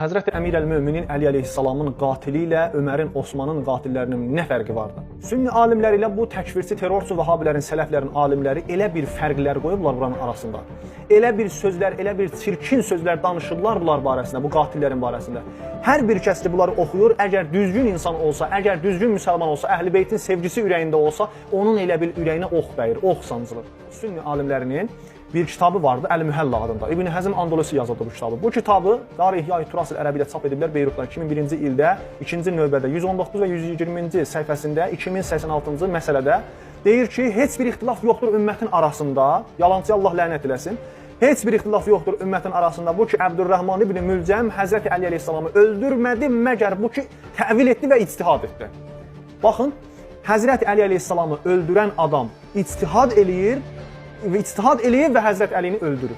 Həzrəti Əmir əl-Möminin Əli əleyhissalamın qatili ilə Ömərin, Osmanın qatillərinin nə fərqi vardı? Sünni alimləri ilə bu təkfirçi, terrorçu, vəhabilərin, sələflərin alimləri elə bir fərqlər qoyublar buranın arasında. Elə bir sözlər, elə bir çirkin sözlər danışırlar bunlar barəsində, bu qatillərin barəsində. Hər bir kəs ki bunları oxuyur, əgər düzgün insan olsa, əgər düzgün müsəlman olsa, Əhl-i Beytin sevgisi ürəyində olsa, onun elə bir ürəyinə ox dəyir, ox sancılır. Sünni alimlərinin bir kitabı vardı, Əl-Mühəlla adında. İbn Həzm Andalusi yazıldı bu kitabı. Bu kitabı Dar-i-İhya-i Turasil ərəbi ilə çap ediblər Beyrutda 2001-ci ildə, ikinci növbədə 119 və 120-ci səhifəsində 2086-cı məsələdə deyir ki, heç bir ixtilaf yoxdur ümmətin arasında, yalancı Allah lənət eləsin, heç bir ixtilaf yoxdur ümmətin arasında bu ki, Əbdürrəhman ibn Mülcəm Həzrəti Əli əleyhissalamı öldürmədi, məgər bu ki, təvil etdi və ictihad etdi. Baxın, Həzrəti Əli əleyhissalamı öldürən adam ictihad eləyir, və Həzrət Əlini öldürür.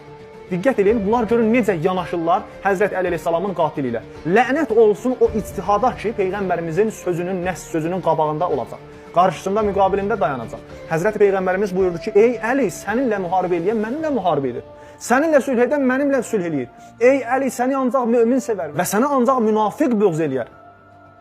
Diqqət edin, bunlar görün necə yanaşırlar Həzrət Əli əleyhissalamın qatili ilə. Lənət olsun o ictihada ki, Peyğəmbərimizin sözünün, nəs sözünün qabağında olacaq. Qarşısında, müqabilində dayanacaq. Həzrət Peyğəmbərimiz buyurdu ki, ey Əli, səninlə müharibə eləyən mənimlə müharibə edir. Səninlə sülh edən mənimlə sülh eləyir. Ey Əli, səni ancaq mömin sevər və səni ancaq münafiq buğz eləyər.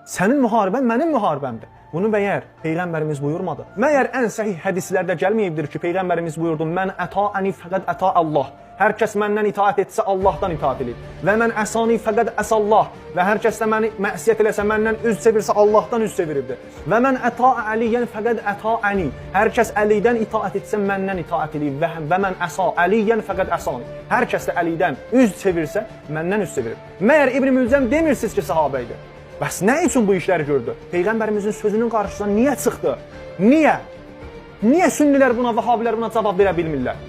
Sənin müharibən mənim müharibəmdir. Bunu məyər Peyğəmbərimiz buyurmadı. Məyər ən səhih hədislərdə gəlməyibdir ki, Peyğəmbərimiz buyurdu, mən əta'əni fəqəd əta Allah. Hər kəs məndən itaat etsə Allahdan itaat edir. Və mən əsani fəqəd əsallah. Və hər kəs də məni məəsiyyət eləsə, məndən üz çevirsə Allahdan üz çeviribdir. Və mən əta'a Əliyyən fəqəd əta'əni. Hər kəs Əlidən itaat etsə məndən itaat edir. Və mən əsa Əliyyən fəqəd əsani. Hər kəs də Əlidən üz çevirsə məndən üz çevirir. Məyər İbn Mülcəm demirsiniz ki, sahabə idi? Bəs nə üçün bu işləri gördü? Peyğəmbərimizin sözünün qarşısına niyə çıxdı? Niyə? Niyə sünnilər buna, vəhabilər buna cavab verə bilmirlər?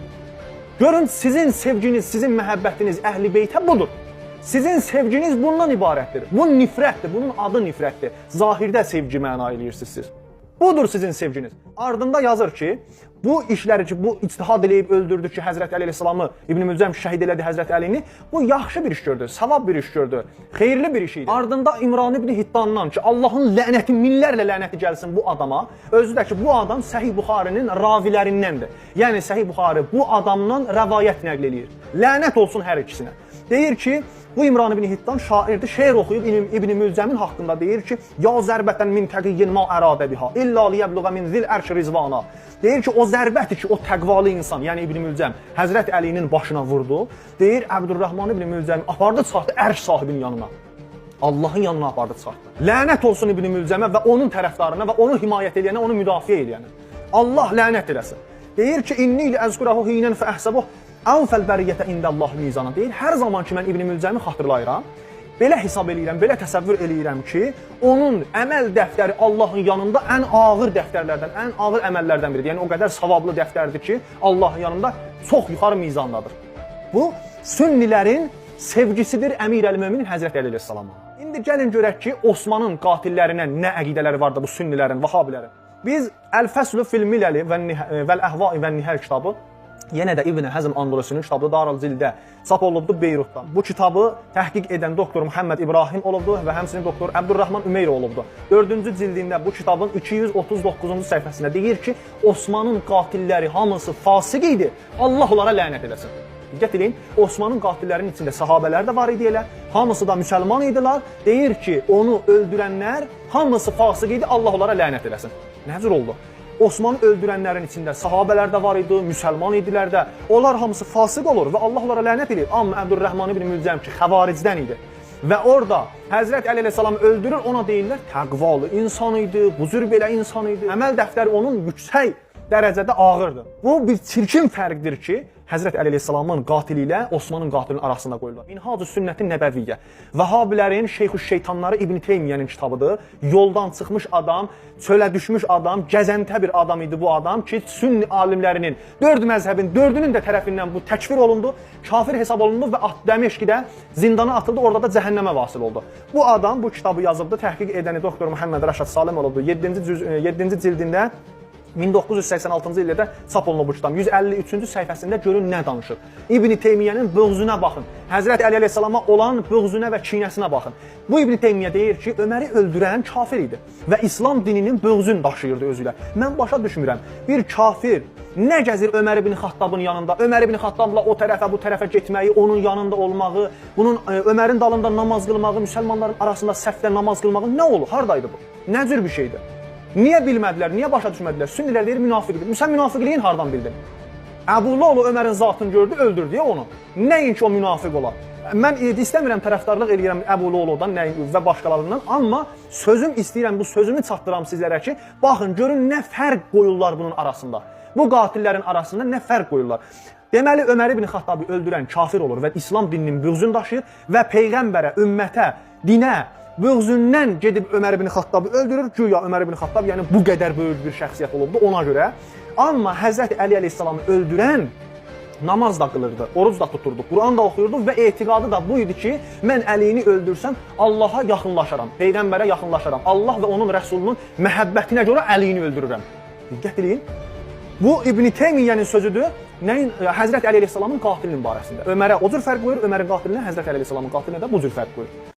Görün, sizin sevginiz, sizin məhəbbətiniz Əhl-i Beytə budur. Sizin sevginiz bundan ibarətdir. Bu nifrətdir, bunun adı nifrətdir. Zahirdə sevgi məna eləyirsiniz siz. Budur sizin sevginiz. Ardında yazır ki, bu işləri ki, bu ictihad eləyib öldürdü ki, Həzrət Əli əleyhissalamı İbn Mülcəm şəhid elədi Həzrət Əlini. Bu yaxşı bir iş gördü, savab bir iş gördü, xeyirli bir iş idi. Ardında İmran ibn Hiddandan ki, Allahın lənəti, minlərlə lənəti gəlsin bu adama. Özü də ki, bu adam Səhih Buxarinin ravilərindəndir. Yəni Səhih Buxari bu adamdan rəvayət nəql eləyir. Lənət olsun hər ikisinə. Deyir ki, bu İmran ibn Hiddan şairdir, şeir oxuyub İbn Mülcəmin haqqında deyir ki, ya zərbətən min təqiyyin ma əradə biha, illa liyəbluğa min zil ərş rizvana. Deyir ki, o zərbətir ki, o təqvalı insan, yəni İbn Mülcəm, Həzrət Əlinin başına vurdu. Deyir, Əbdürrəhman ibn Mülcəmi apardı, çıxartdı ərş sahibinin yanına. Allahın yanına apardı, çıxartdı. Lənət olsun İbn Mülcəmə və onun tərəfdarına və onu himayət edəyənə, onu müdafiə edəyənə. Allah lənət eləsin. Deyir ki, inni ilə əzqurahu hinən fə əhsəbuh əvfəl bəriyyətə indəllah mizana. Deyir, hər zaman ki, mən İbn Mülcəmi xatırlayıram, belə hesab eləyirəm, belə təsəvvür eləyirəm ki, onun əməl dəftəri Allahın yanında ən ağır dəftərlərdən, ən ağır əməllərdən biridir. Yəni, o qədər savablı dəftərdir ki, Allahın yanında çox yuxarı mizandadır. Bu, sünnilərin sevgisidir Əmir əl-Möminin Həzrət Əli əleyhissalama. İndi gəlin görək ki, Osmanın qatillərinə nə əqidələri vardı bu sünnilərin, vəhabilərin. Biz Əl-Fəslü fil-Miləli vəl-Əhvai vəl-Nihəl kitabı, yenə də İbn Həzm Andalusinin kitabı Darül-Zildə çap olunubdur Beyrutda. Bu kitabı təhqiq edən doktor Muhammed İbrahim olubdur və həmçinin doktor Əbdürrəhman Ümeyr olubdur. 4-cü cildində bu kitabın 239-cu səhifəsində deyir ki, Osmanın qatilləri hamısı fasıq idi, Allah onlara lənət eləsin. Diqqət edin, Osmanın qatillərinin içində sahabələr də var idi elə, hamısı da müsəlman idilər. Deyir ki, onu öldürənlər hamısı fasıq idi, Allah onlara lənət eləsin. Nə cür oldu? Osmanı öldürənlərin içində sahabələr də var idi, müsəlman idilər də. Onlar hamısı fasıq olur və Allah onlara lənət edir. Amma Əbdürrəhman ibn Mülcəm ki, xəvaricdən idi. Və orada Həzrət Əli əleyhissalamı öldürür, ona deyirlər, təqvalı insan idi, bu cür belə insan idi. Əməl dəftəri onun yüksək dərəcədə ağırdır. Bu bir çirkin fərqdir ki, Həzrət Əli əleyhissalamın qatili ilə Osmanın qatilinin arasında qoyulur. Minhacü Sünnətin Nəbəviyyə. Vəhabilərin şeyxüş-şeytanları İbn Teymiyyənin kitabıdır. Yoldan çıxmış adam, çölə düşmüş adam, gəzəntə bir adam idi bu adam ki, sünni alimlərinin, 4 məzhəbin 4-ünün də tərəfindən bu təkfir olundu, kafir hesab olundu və Dəməşqdə zindana atıldı, orada da cəhənnəmə vasil oldu. Bu adam bu kitabı yazıbdı, təhqiq edəni doktor Muhammed Rəşad Salem olubdu. 7-ci cildində 1986-cı ildə çap olunub bu kitab. 153-cü səhifəsində görün nə danışır. İbn Teymiyənin bığzuna baxın. Həzrət Əli əleyhissalama olan bığzuna və kinəsinə baxın. Bu İbn Teymiyyə deyir ki, Öməri öldürən kafir idi və İslam dininin bığzunu daşıyırdı özü ilə. Mən başa düşmürəm. Bir kafir nə gəzir Ömər ibn Xattabın yanında? Ömər ibn Xattabla o tərəfə, bu tərəfə getməyi, onun yanında olmağı, bunun Ömərin dalında namaz qılmağı, müsəlmanların arasında səfdə namaz qılmağı nə olur? Hardaydı bu? Nə cür bir şeydir? Niyə bilmədilər, niyə başa düşmədilər? Sünnilər deyir, münafiqdir. Sən münafiqliyin hardan bildin? Əbu'l-Oğlu Ömərin zatını gördü, öldürdü ya onu. Nəinki o münafiq ola. Mən istəmirəm tərəfdarlıq eləyirəm Əbu'l-Oğludan və başqalarından, amma sözüm istəyirəm, bu sözümü çatdıram sizlərə ki, baxın, görün nə fərq qoyurlar bunun arasında. Bu qatillərin arasında nə fərq qoyurlar. Deməli, Ömər ibn Xattabı öldürən kafir olur və İslam dininin bığzunu daşıyır və Peyğəmbərə, ümmətə, dinə, bığzündən gedib Ömər ibn Xattabı öldürür. Güya Ömər ibn Xattab yəni bu qədər böyük bir şəxsiyyət olubdu ona görə. Amma Həzrət Əli əleyhissalamı öldürən namaz da qılırdı, oruc da tuturdu, Quran da oxuyurdu və etiqadı da bu idi ki, mən Əlini öldürsəm Allaha yaxınlaşaram, Peyğəmbərə yaxınlaşaram. Allah və onun rəsulunun məhəbbətinə görə Əlini öldürürəm. Diqqət edin. Bu İbn Teymiyyənin sözüdür. Nəyin? Həzrət Əli əleyhissalamın qatilinin barəsində. Ömərə o cür fərq qoyur, Ömərin qatilinə, Həzrət Əli əleyhissalamın qatilinə də bu cür fərq qoyur.